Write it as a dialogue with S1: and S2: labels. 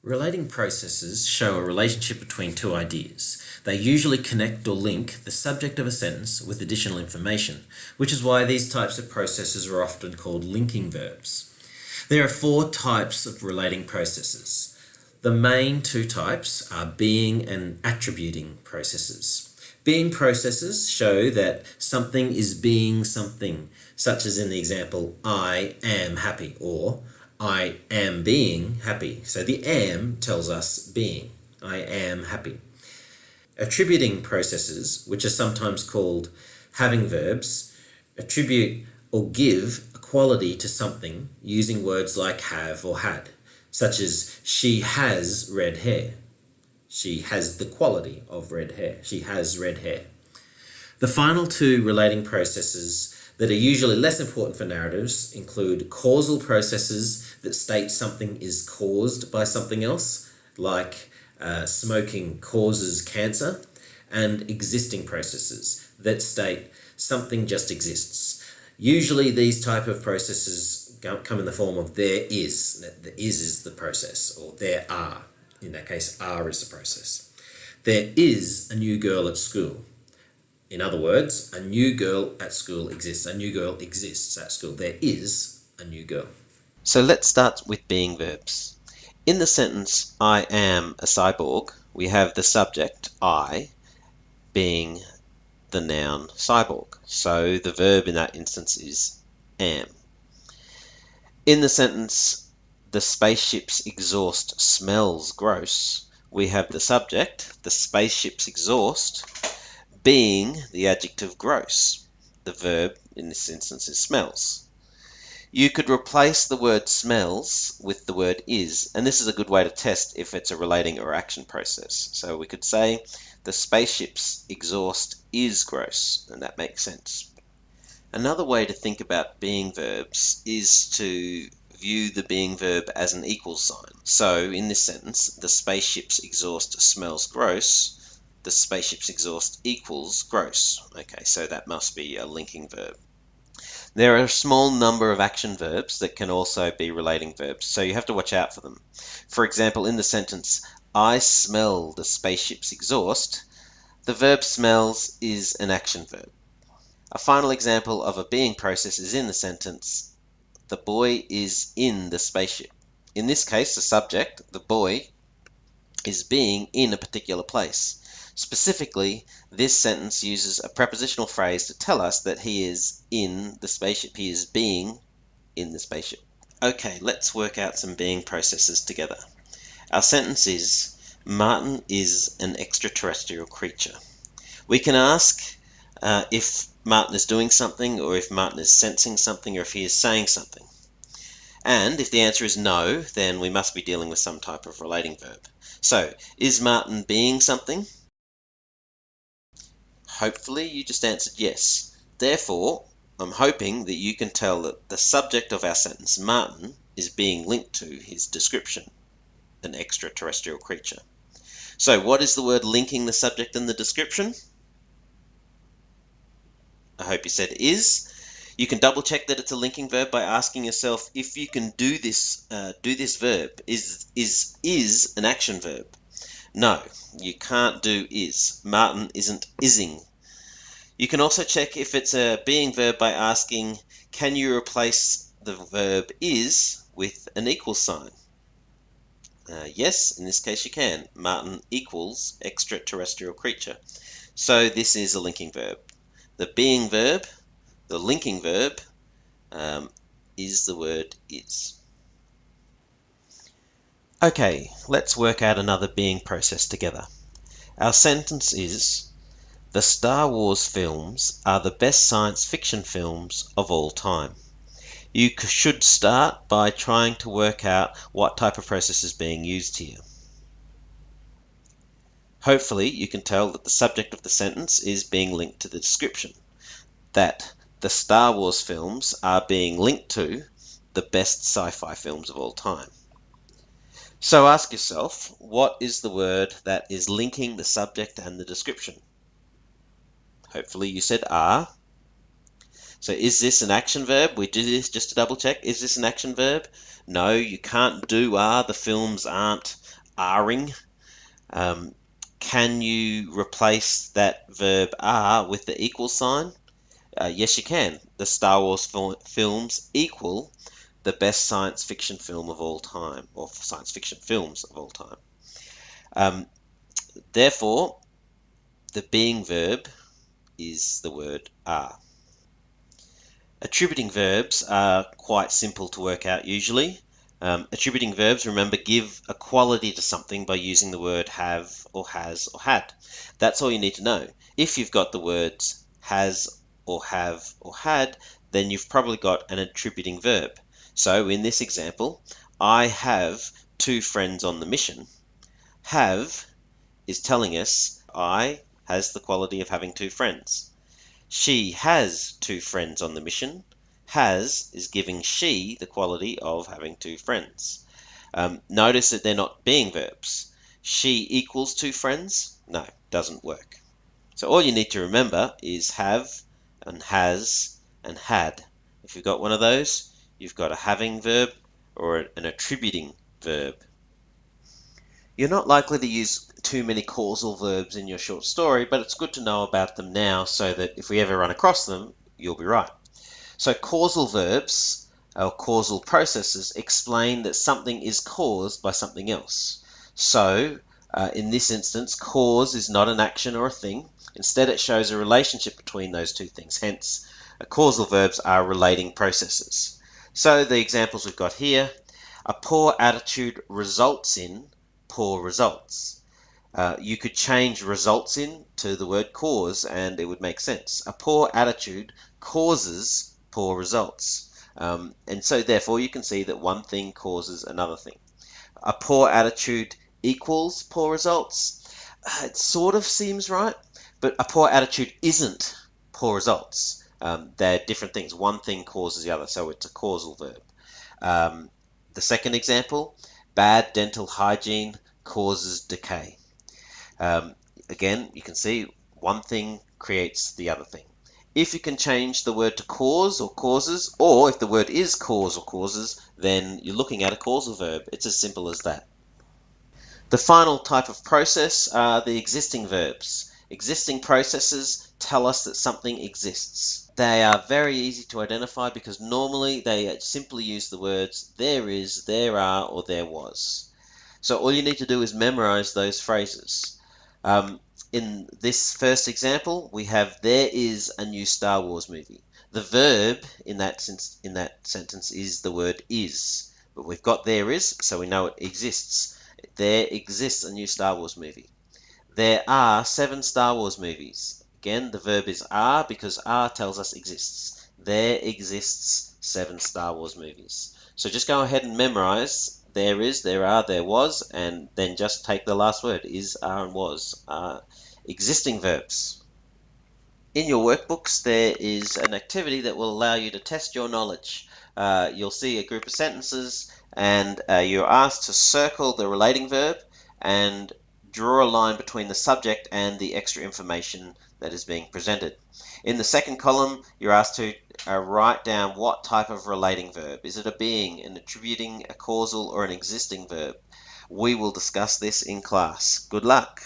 S1: Relating processes show a relationship between two ideas. They usually connect or link the subject of a sentence with additional information, which is why these types of processes are often called linking verbs. There are four types of relating processes. The main two types are being and attributing processes. Being processes show that something is being something, such as in the example, I am happy, or I am being happy. So the am tells us being. I am happy. Attributing processes, which are sometimes called having verbs, attribute or give a quality to something using words like have or had, such as she has red hair. She has the quality of red hair. She has red hair. The final two relating processes that are usually less important for narratives include causal processes that state something is caused by something else, like smoking causes cancer, and existing processes that state something just exists. Usually these type of processes come in the form of there is. The is the process, or there are. In that case, are is the process. There is a new girl at school. In other words, a new girl at school exists. A new girl exists at school. There is a new girl.
S2: So let's start with being verbs. In the sentence, I am a cyborg, we have the subject, I, being the noun cyborg. So the verb in that instance is am. In the sentence, the spaceship's exhaust smells gross, we have the subject, the spaceship's exhaust, being the adjective gross. The verb in this instance is smells. You could replace the word smells with the word is, and this is a good way to test if it's a relating or action process. So we could say the spaceship's exhaust is gross, and that makes sense. Another way to think about being verbs is to view the being verb as an equal sign. So in this sentence, the spaceship's exhaust smells gross, the spaceship's exhaust equals gross. Okay, so that must be a linking verb. There are a small number of action verbs that can also be relating verbs, so you have to watch out for them. For example, in the sentence, I smell the spaceship's exhaust, the verb smells is an action verb. A final example of a being process is in the sentence, the boy is in the spaceship. In this case, the subject, the boy, is being in a particular place. Specifically, this sentence uses a prepositional phrase to tell us that he is in the spaceship. He is being in the spaceship. Okay, let's work out some being processes together. Our sentence is, Martin is an extraterrestrial creature. We can ask if Martin is doing something, or if Martin is sensing something, or if he is saying something. And if the answer is no, then we must be dealing with some type of relating verb. So, is Martin being something? Hopefully you just answered yes. Therefore, I'm hoping that you can tell that the subject of our sentence, Martin, is being linked to his description, an extraterrestrial creature. So what is the word linking the subject and the description? I hope you said is. You can double check that it's a linking verb by asking yourself if you can do this verb. Is an action verb? No, you can't do is. Martin isn't ising. You can also check if it's a being verb by asking, can you replace the verb is with an equal sign? Yes, in this case you can. Martin equals extraterrestrial creature. So this is a linking verb. The being verb, the linking verb, is the word is. Okay, let's work out another being process together. Our sentence is, the Star Wars films are the best science fiction films of all time. You should start by trying to work out what type of process is being used here. Hopefully you can tell that the subject of the sentence is being linked to the description, that the Star Wars films are being linked to the best sci-fi films of all time. So ask yourself, what is the word that is linking the subject and the description? Hopefully you said are. So is this an action verb? We do this just to double check. Is this an action verb? No, you can't do are. The films aren't are-ing. Can you replace that verb are with the equal sign? Yes, you can. The Star Wars films equal the best science fiction film of all time, or science fiction films of all time. Therefore, the being verb is the word are. Attributing verbs are quite simple to work out usually. Attributing verbs, remember, give a quality to something by using the word have or has or had. That's all you need to know. If you've got the words has or have or had, then you've probably got an attributing verb. So in this example, I have 2 friends on the mission. Have is telling us I has the quality of having 2 friends. She has 2 friends on the mission. Has is giving she the quality of having 2 friends. Notice that they're not being verbs. She equals 2 friends? No, doesn't work. So all you need to remember is have and has and had. If you've got one of those, you've got a having verb or an attributing verb. You're not likely to use too many causal verbs in your short story, but it's good to know about them now so that if we ever run across them, you'll be right. So causal verbs, or causal processes, explain that something is caused by something else. So in this instance, cause is not an action or a thing. Instead, it shows a relationship between those two things. Hence, causal verbs are relating processes. So the examples we've got here, a poor attitude results in poor results. You could change results in to the word cause and it would make sense. A poor attitude causes poor results. And so therefore you can see that one thing causes another thing. A poor attitude equals poor results. It sort of seems right, but a poor attitude isn't poor results. They're different things. One thing causes the other, so it's a causal verb. The second example, bad dental hygiene causes decay. Again, you can see one thing creates the other thing. If you can change the word to cause or causes, or if the word is cause or causes, then you're looking at a causal verb. It's as simple as that. The final type of process are the existing verbs. Existing processes tell us that something exists. They are very easy to identify because normally they simply use the words there is, there are, or there was. So all you need to do is memorize those phrases. In this first example, we have there is a new Star Wars movie. The verb in that sentence is the word is, but we've got there is, so we know it exists. There exists a new Star Wars movie. There are 7 Star Wars movies. Again, the verb is are because are tells us exists. There exists 7 Star Wars movies. So just go ahead and memorize there is, there are, there was, and then just take the last word, is, are, and was, are existing verbs. In your workbooks, there is an activity that will allow you to test your knowledge. You'll see a group of sentences, and you're asked to circle the relating verb and draw a line between the subject and the extra information that is being presented. In the second column, you're asked to write down what type of relating verb. Is it a being, an attributing, a causal, or an existing verb? We will discuss this in class. Good luck.